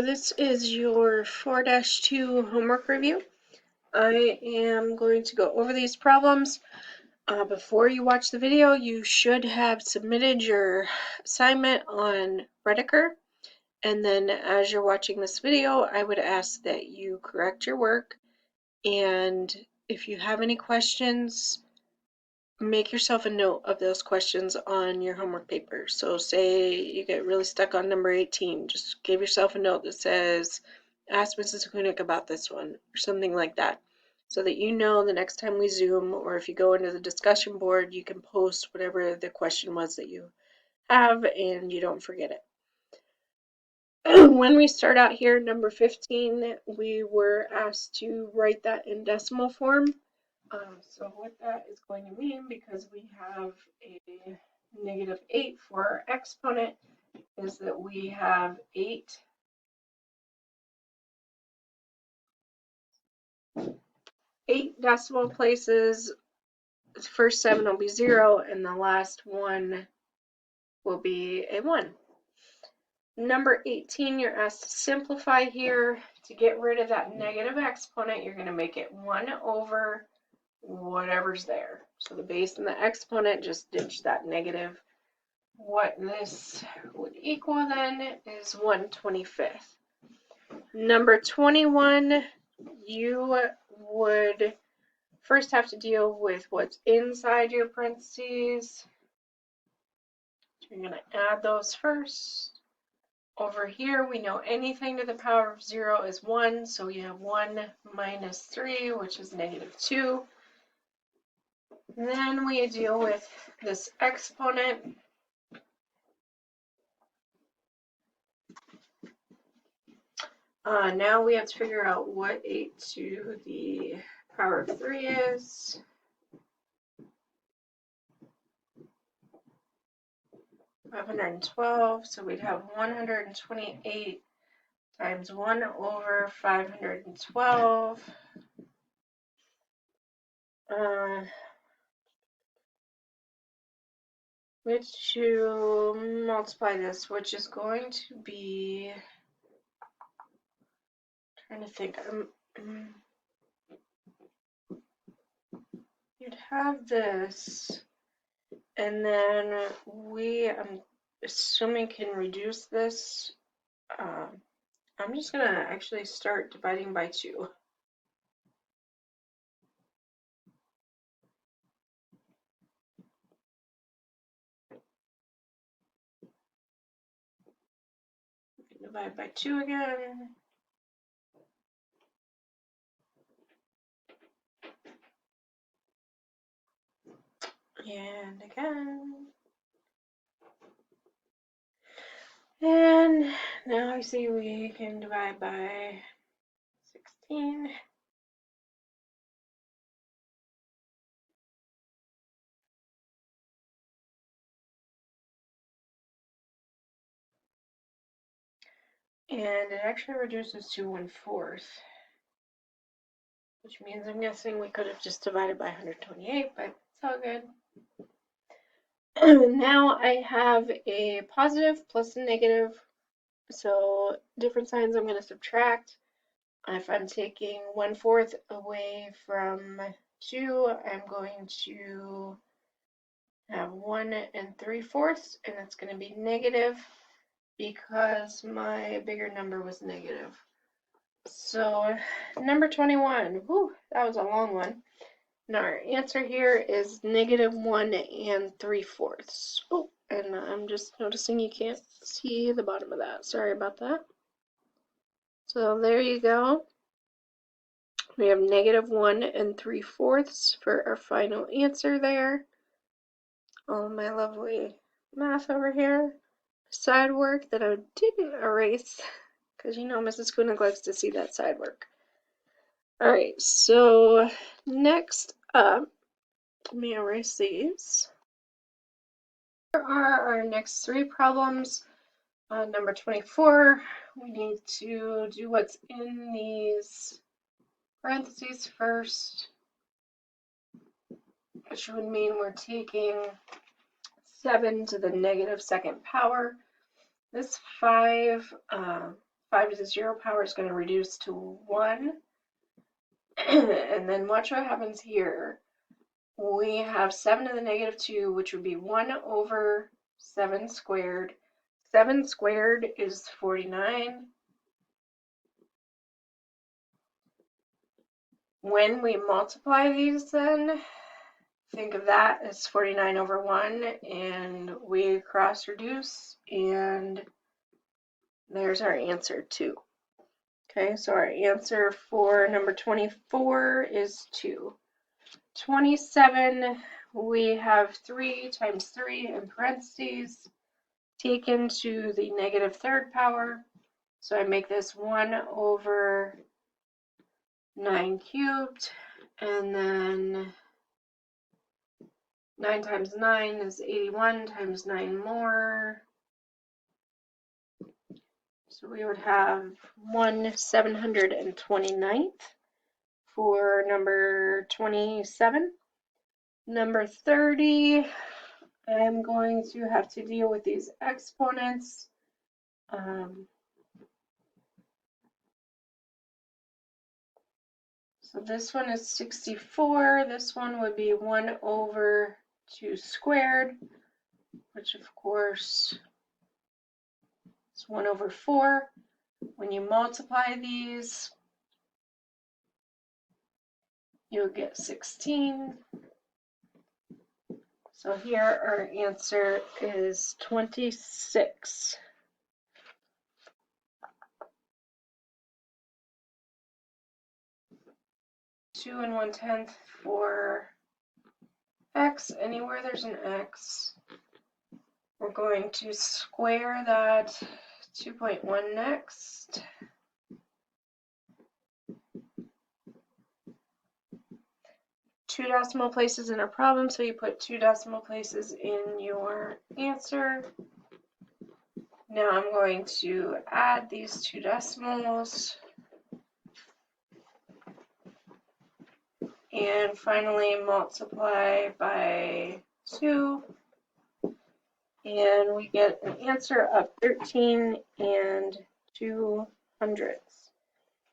This is your 4-2 homework review. I am going to go over these problems. Before you watch the video, you should have submitted your assignment on Rediker. And then as you're watching this video, I would ask that you correct your work. And if you have any questions, make yourself a note of those questions on your homework paper. So say you get really stuck on number 18, just give yourself a note that says, ask Mrs. Kunik about this one, or something like that, so that you know the next time we Zoom, or if you go into the discussion board, you can post whatever the question was that you have and you don't forget it. When we start out here, number 15, we were asked to write that in decimal form. So what that is going to mean, because we have a -8 for our exponent, is that we have 8 decimal places. The first 7 will be 0, and the last one will be a 1. Number 18, you're asked to simplify here. To get rid of that negative exponent, you're going to make it 1 over whatever's there. So the base and the exponent, just ditch that negative. What this would equal then is 1/25. Number 21, you would first have to deal with what's inside your parentheses. You're going to add those first. Over here, we know anything to the power of 0 is 1, so we have 1 minus 3, which is -2. Then we deal with this exponent. Now we have to figure out what 8 to the power of 3 is. $512, so we'd have 128 times 1 over 512. Which to multiply this, which is going to be, trying to think, you'd have this, and then I'm assuming can reduce this. I'm just going to actually start dividing by 2. Divide by 2 again. And again. And now I see we can divide by 16. And it actually reduces to 1/4, which means I'm guessing we could have just divided by 128, but it's all good. Now I have a positive plus a negative, so different signs I'm going to subtract. If I'm taking 1/4 away from 2, I'm going to have 1 3/4, and it's going to be negative because my bigger number was negative. So number 21, whew, that was a long one. Now our answer here is -1 3/4. Oh, and I'm just noticing you can't see the bottom of that. Sorry about that. So there you go. We have -1 3/4 for our final answer there. All my lovely math over here. Side work that I didn't erase, because you know Mrs. Kunik likes to see that side work. Alright, so next up, let me erase these. Here are our next 3 problems. Number 24, we need to do what's in these parentheses first, which would mean we're taking 7 to the -2nd power. This 5 5 to the 0 power is going to reduce to 1. And then watch what happens here. We have 7 to the negative 2, which would be 1 over 7 squared. 7 squared is 49. When we multiply these then, think of that as 49 over 1, and we cross reduce, and there's our answer 2. Okay, so our answer for number 24 is 2. 27, we have 3 times 3 in parentheses taken to the negative third power. So I make this 1 over 9 cubed, and then 9 times 9 is 81 times 9 more. So we would have 1/729th for number 27. Number 30, I'm going to have to deal with these exponents. So this one is 64. This one would be 1 over 2 squared, which of course is 1 over 4. When you multiply these, you'll get 16. So here our answer is 26. Two and 1/10 for x. Anywhere there's an x, we're going to square that 2.1 next. Two decimal places in a problem, so you put 2 decimal places in your answer. Now I'm going to add these 2 decimals. And finally multiply by 2. And we get an answer of 13 2/100,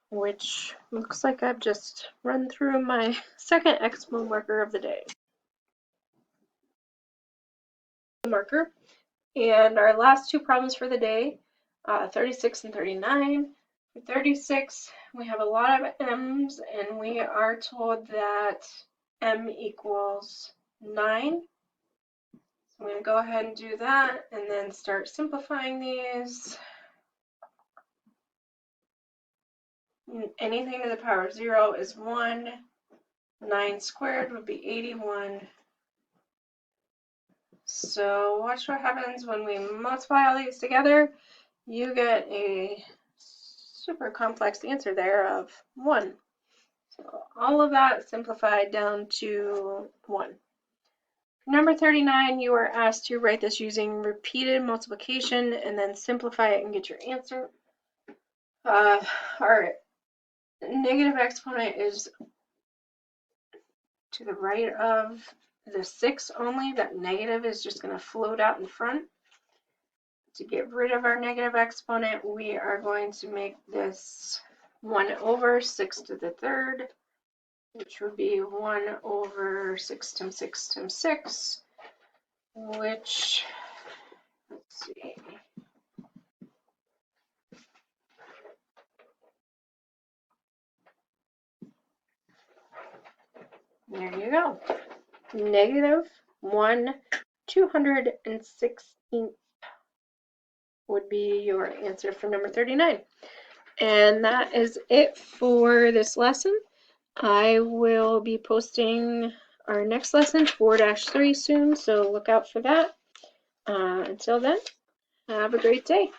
which looks like I've just run through my second Expo marker of the day. Marker. And our last 2 problems for the day, 36 and 39. For 36, we have a lot of m's, and we are told that m equals 9. So I'm going to go ahead and do that, and then start simplifying these. Anything to the power of 0 is 1. 9 squared would be 81. So watch what happens when we multiply all these together. You get a super complex answer there of 1. So all of that simplified down to 1. For number 39, you are asked to write this using repeated multiplication and then simplify it and get your answer. Our negative exponent is to the right of the 6 only. That negative is just going to float out in front. To get rid of our negative exponent, we are going to make this 1 over 6 to the third, which would be 1 over 6 times 6 times 6, which, let's see, there you go. Negative 1/216 would be your answer for number 39. And that is it for this lesson. I will be posting our next lesson, 4-3, soon, so look out for that. Until then, have a great day.